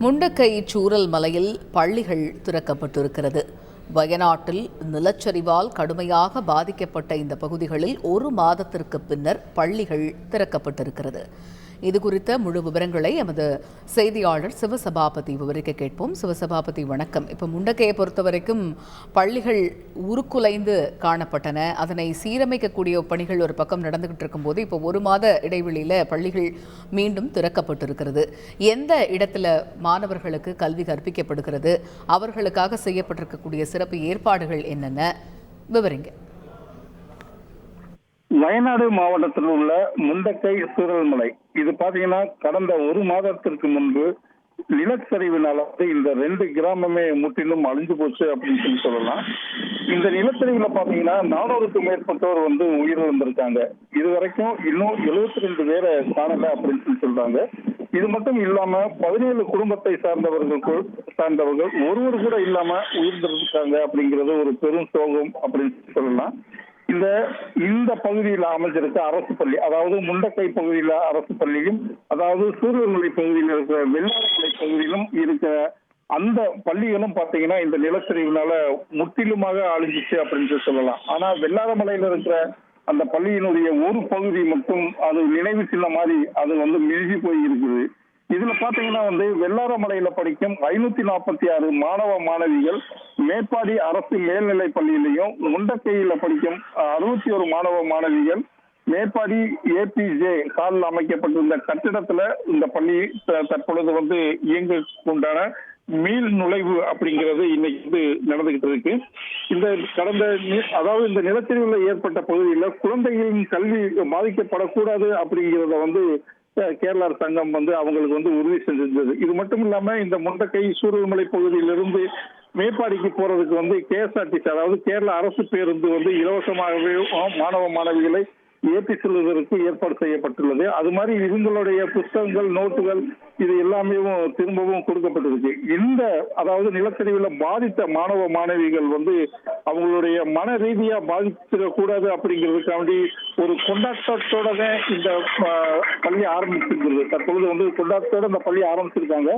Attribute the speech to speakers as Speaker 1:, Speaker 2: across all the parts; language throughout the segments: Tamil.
Speaker 1: முண்டக்கை சூரல் மலையில் பள்ளிகள் திறக்கப்பட்டிருக்கிறது. வயநாட்டில் நிலச்சரிவால் கடுமையாக பாதிக்கப்பட்ட இந்த பகுதிகளில் 1 மாதத்திற்கு பின்னர் பள்ளிகள் திறக்கப்பட்டிருக்கிறது. இதுகுறித்த முழு விவரங்களை எமது செய்தியாளர் சிவசபாபதி விவரிக்க கேட்போம். சிவசபாபதி, வணக்கம். இப்போ முண்டக்கையை பொறுத்தவரைக்கும் பள்ளிகள் உருக்குலைந்து காணப்பட்டன. அதனை சீரமைக்கக்கூடிய பணிகள் ஒரு பக்கம் நடந்துகிட்டு இருக்கும்போது இப்போ 1 மாத இடைவெளியில் பள்ளிகள் மீண்டும் திறக்கப்பட்டிருக்கிறது. எந்த இடத்துல மாணவர்களுக்கு கல்வி கற்பிக்கப்படுகிறது, அவர்களுக்காக செய்யப்பட்டிருக்கக்கூடிய சிறப்பு ஏற்பாடுகள் என்னென்ன, விவரிங்க.
Speaker 2: வயநாடு மாவட்டத்தில் உள்ள முண்டக்கை சூரல்மலை, இது பாத்தீங்கன்னா கடந்த 1 மாதத்திற்கு முன்பு நிலச்சரிவினால இந்த 2 கிராமமே முற்றிலும் அழிஞ்சு போச்சு அப்படின்னு சொல்லலாம். இந்த நிலச்சரிவுல பாத்தீங்கன்னா 400க்கும் மேற்பட்டோர் உயிரிழந்திருக்காங்க. இதுவரைக்கும் இன்னும் 72 பேரை காணல அப்படின்னு சொல்றாங்க. இது மட்டும் இல்லாம 17 குடும்பத்தை சார்ந்தவர்கள் ஒருவர் கூட இல்லாம உயிர்ந்திருக்காங்க அப்படிங்கிறது ஒரு பெரும் சோகம் அப்படின்னு சொல்லலாம். இந்த பகுதியில் அமைஞ்சிருக்க அரசு பள்ளி, அதாவது முண்டக்கை பகுதியில அரசு பள்ளியும், அதாவது சூரியமலை பகுதியில் இருக்கிற வெள்ளாரமலை பகுதியிலும் இருக்க அந்த பள்ளிகளும் பாத்தீங்கன்னா இந்த நிலச்சரிவுனால முற்றிலுமாக அழிஞ்சிச்சு அப்படின்னு சொல்லலாம். ஆனா வெள்ளாரமலையில இருக்கிற அந்த பள்ளியினுடைய ஒரு பகுதி மட்டும் அது நினைவு சின்ன மாதிரி அது மிழுகி போய் இருக்குது. இதுல பாத்தீங்கன்னா வெள்ளாரமலையில படிக்கும் 546 மாணவ மாணவிகள் மேற்பாடி அரசு மேல்நிலை பள்ளியிலையும், முண்டக்கையில படிக்கும் 61 மாணவ மாணவிகள் மேற்பாடி APJ காலில் அமைக்கப்பட்டிருந்த கட்டிடத்துல இந்த பள்ளி தற்பொழுது இயங்க கொண்டான மீள் நுழைவு அப்படிங்கிறது இன்னைக்கு நடந்துகிட்டு இருக்கு. அதாவது இந்த நிலச்சரிவுல ஏற்பட்ட பகுதியில குழந்தைகளின் கல்வி பாதிக்கப்படக்கூடாது அப்படிங்கிறத கேரளா சங்கம் அவங்களுக்கு உறுதி செஞ்சிருந்தது. இது மட்டும் இல்லாம இந்த முண்டக்கை சூரல்மலை பகுதியிலிருந்து மேப்பாடிக்கு போறதுக்கு KSRTC, அதாவது கேரளா அரசு பேருந்து இலவசமாகவே மாணவ மாணவிகளை ஏற்றி செல்வதற்கு ஏற்பாடு செய்யப்பட்டுள்ளது. அது மாதிரி இவங்களுடைய புத்தகங்கள், நோட்டுகள் இது எல்லாமே திரும்பவும் கொடுக்கப்பட்டிருக்கு. அதாவது நிலச்சரிவுல பாதித்த மாணவ மாணவிகள் அவங்களுடைய மன ரீதியா பாதிச்சிடக்கூடாது அப்படிங்கிறதுக்காண்டி ஒரு கொண்டாட்டத்தோட இந்த பள்ளி ஆரம்பிச்சிருக்கிறது. தற்பொழுது கொண்டாட்டத்தோட இந்த பள்ளி ஆரம்பிச்சிருக்காங்க.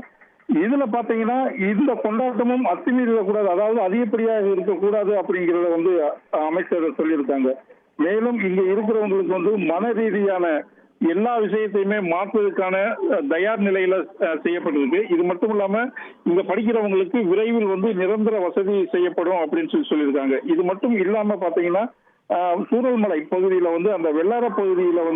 Speaker 2: இதுல பாத்தீங்கன்னா இந்த கொண்டாட்டமும் அத்துமீறக்கூடாது, அதாவது அதிகப்படியாக இருக்கக்கூடாது அப்படிங்கறத அமைச்சர் சொல்லியிருக்காங்க. மேலும் இங்க இருக்கிறவங்களுக்கு மன ரீதியான எல்லா விஷயத்தையுமே மாற்றுவதற்கான தயார் நிலையில செய்யப்பட்டிருக்கு. இது மட்டும் இல்லாம இங்க படிக்கிறவங்களுக்கு விரைவில் நிரந்தர வசதி செய்யப்படும் அப்படின்னு சொல்லியிருக்காங்க. இது மட்டும் இல்லாம பாத்தீங்கன்னா சூரல்மலை பகுதியில அந்த வெள்ளார பகுதியில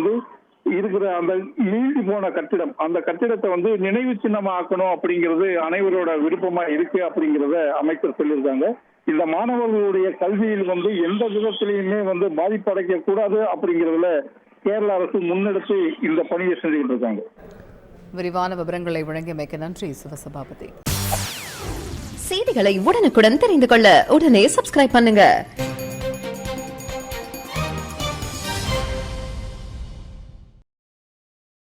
Speaker 2: இருக்கிற அந்த நீண்டி போன கட்டிடம், அந்த கட்டிடத்தை நினைவு சின்னமா ஆக்கணும் அப்படிங்கிறது அனைவரோட விருப்பமா இருக்கு அப்படிங்கிறத அமைச்சர் சொல்லியிருக்காங்க. இந்த மாணவர்களுடைய கல்வியில் எந்த விதத்திலையுமே பாதிப்பு அடைக்க கூடாது அப்படிங்கிறதுல கேரள அரசு முன்னெடுத்து இந்த பணியை செஞ்சுக்கிட்டு இருக்காங்க.
Speaker 1: விரிவான விவரங்களை வழங்கியமைக்கு நன்றி சிவசபாபதி.
Speaker 3: செய்திகளை உடனுக்குடன் தெரிந்து கொள்ள உடனே சப்ஸ்கிரைப் பண்ணுங்க.